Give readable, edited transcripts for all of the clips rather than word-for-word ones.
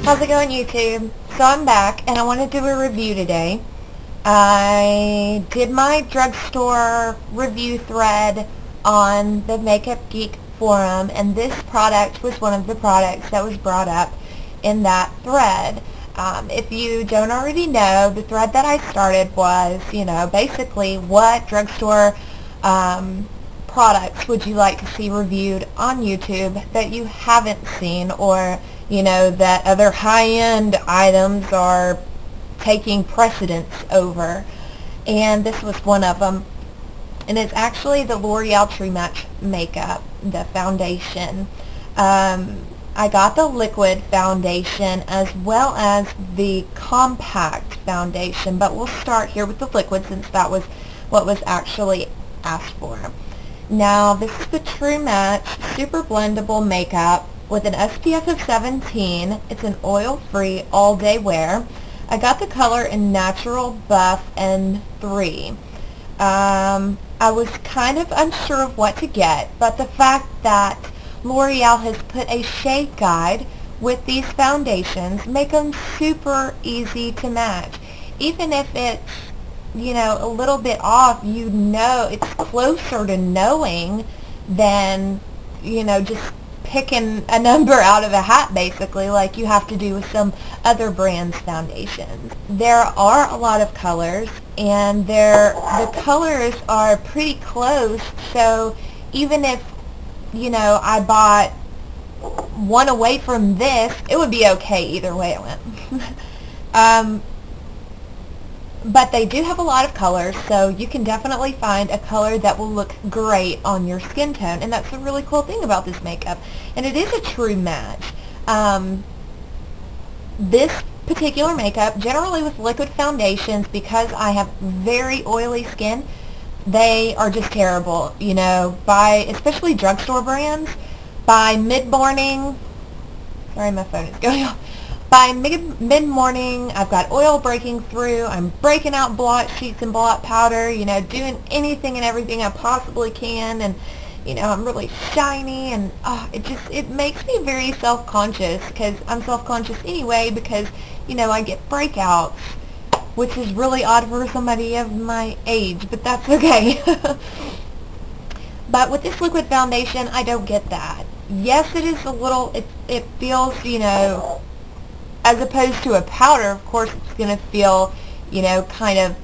How's it going, YouTube? So I'm back and I want to do a review today. I did my drugstore review thread on the Makeup Geek forum, and this product was one of the products that was brought up in that thread. If you don't already know, the thread that I started was, basically what drugstore products would you like to see reviewed on YouTube that you haven't seen, or that other high-end items are taking precedence over. And this was one of them. And it's actually the L'Oreal True Match Makeup, the foundation. I got the liquid foundation as well as the compact foundation, but we'll start here with the liquid since that was what was actually asked for. Now, this is the True Match Super Blendable Makeup with an SPF of 17. It's an oil-free all-day wear. I got the color in Natural Buff and 3. I was kind of unsure of what to get, but the fact that L'Oreal has put a shade guide with these foundations make them super easy to match. Even if it's, a little bit off, it's closer to knowing than, just picking a number out of a hat, basically, like you have to do with some other brands' foundations. There are a lot of colors, and the colors are pretty close, so even if, I bought one away from this, it would be okay either way it went. But they do have a lot of colors, so you can definitely find a color that will look great on your skin tone, and that's a really cool thing about this makeup. And it is a true match. This particular makeup, generally with liquid foundations, because I have very oily skin, they are just terrible, especially drugstore brands. By mid-morning, sorry, my phone is going off. By mid-morning, I've got oil breaking through. I'm breaking out blot sheets and blot powder, doing anything and everything I possibly can, and, I'm really shiny, and it makes me very self-conscious, because I'm self-conscious anyway, because, I get breakouts, which is really odd for somebody of my age, but that's okay. But with this liquid foundation, I don't get that. Yes, it is a little, it feels, as opposed to a powder, of course, it's going to feel, kind of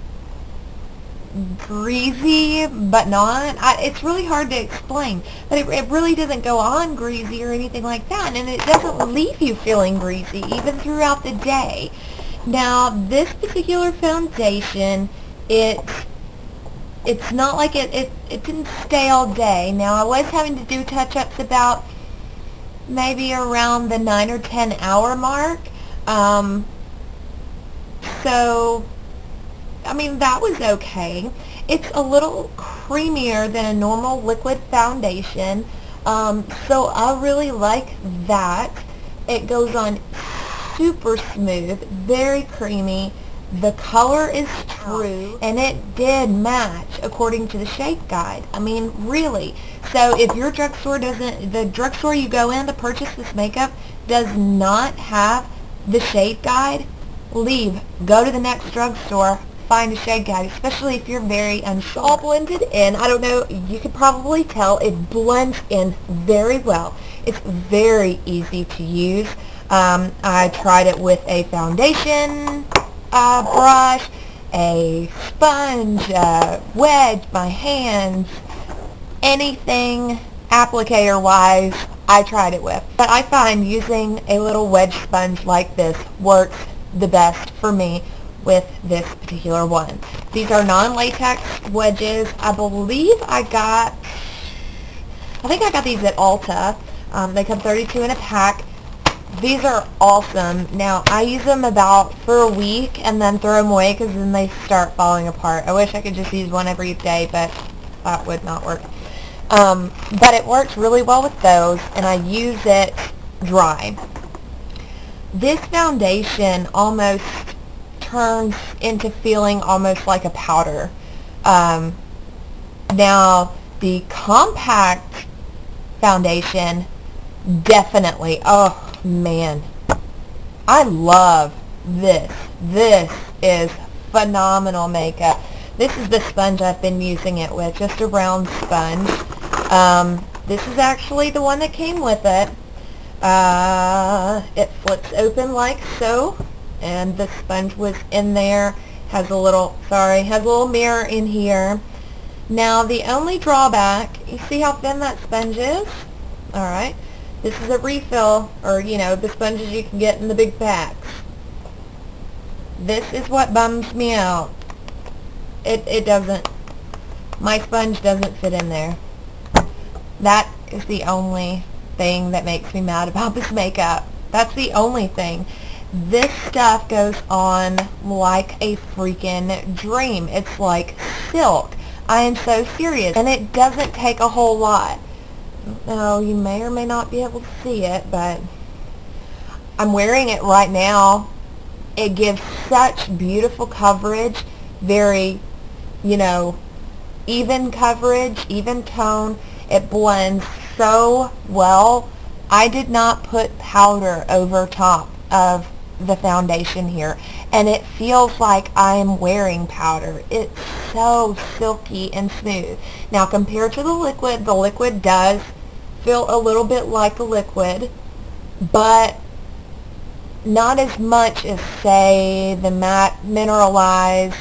greasy, but not. It's really hard to explain, but it really doesn't go on greasy or anything like that, and it doesn't leave you feeling greasy even throughout the day. Now, this particular foundation, it's not like it didn't stay all day. Now, I was having to do touch-ups about maybe around the 9 or 10 hour mark. So, I mean, that was okay. It's a little creamier than a normal liquid foundation, so I really like that. It goes on super smooth, very creamy. The color is true, and it did match according to the shade guide. I mean, really. So if your drugstore the drugstore you go in to purchase this makeup does not have the shade guide, leave. Go to the next drugstore, find a shade guide, especially if you're very unsure. All blended in. I don't know, you could probably tell it blends in very well. It's very easy to use. I tried it with a foundation brush, a sponge, wedge, my hands, anything applicator-wise I tried it with. But I find using a little wedge sponge like this works the best for me with this particular one. These are non-latex wedges. I think I got these at Ulta. They come 32 in a pack. These are awesome. Now, I use them about for a week and then throw them away because then they start falling apart. I wish I could just use one every day, but that would not work. But it works really well with those, and I use it dry. This foundation almost turns into feeling almost like a powder. Now, the compact foundation, definitely, oh man, I love this. This is phenomenal makeup. This is the sponge I've been using it with, just a round sponge. This is actually the one that came with it. It flips open like so, and the sponge was in there. Has a little, has a little mirror in here. Now the only drawback, you see how thin that sponge is? Alright, this is a refill, or you know, the sponges you can get in the big packs. This is what bums me out. It doesn't, my sponge doesn't fit in there. That is the only thing that makes me mad about this makeup. That's the only thing. This stuff goes on like a freaking dream. It's like silk. I am so serious. And it doesn't take a whole lot. Now, you may or may not be able to see it, but I'm wearing it right now. It gives such beautiful coverage. Very, you know, even coverage, even tone. It blends so well. I did not put powder over top of the foundation here, and it feels like I am wearing powder. It's so silky and smooth. Now compared to the liquid does feel a little bit like a liquid, but not as much as, say, the matte mineralized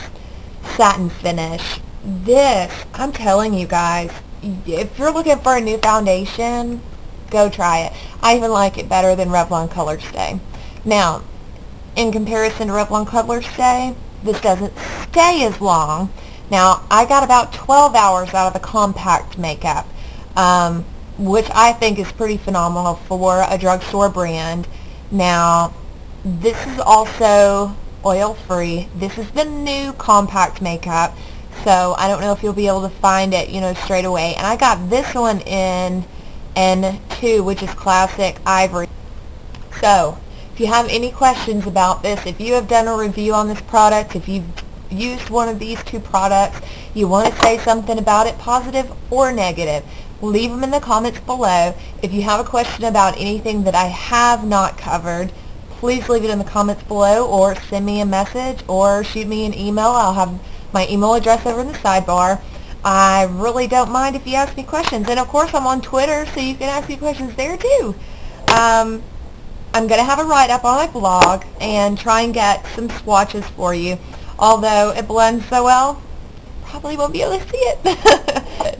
satin finish. This, I'm telling you guys, if you're looking for a new foundation, go try it. I even like it better than Revlon Color Stay. Now, in comparison to Revlon Color Stay, this doesn't stay as long. Now, I got about 12 hours out of the compact makeup, which I think is pretty phenomenal for a drugstore brand. Now, this is also oil-free. This is the new compact makeup. So I don't know if you'll be able to find it, you know, straight away. And I got this one in N2, which is Classic Ivory. So if you have any questions about this, if you have done a review on this product, if you've used one of these two products, you want to say something about it, positive or negative, leave them in the comments below. If you have a question about anything that I have not covered, please leave it in the comments below, or send me a message, or shoot me an email. I'll have my email address over in the sidebar. I really don't mind if you ask me questions. And of course I'm on Twitter, so you can ask me questions there too. I'm going to have a write-up on my blog and try and get some swatches for you. Although it blends so well, probably won't be able to see it.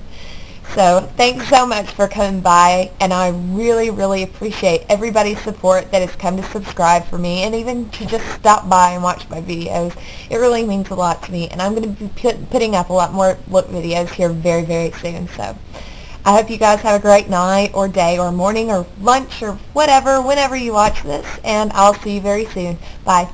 So thanks so much for coming by, and I really, really appreciate everybody's support that has come to subscribe for me, and even to just stop by and watch my videos. It really means a lot to me, and I'm going to be putting up a lot more look videos here very, very soon. So I hope you guys have a great night or day or morning or lunch or whatever, whenever you watch this, and I'll see you very soon. Bye.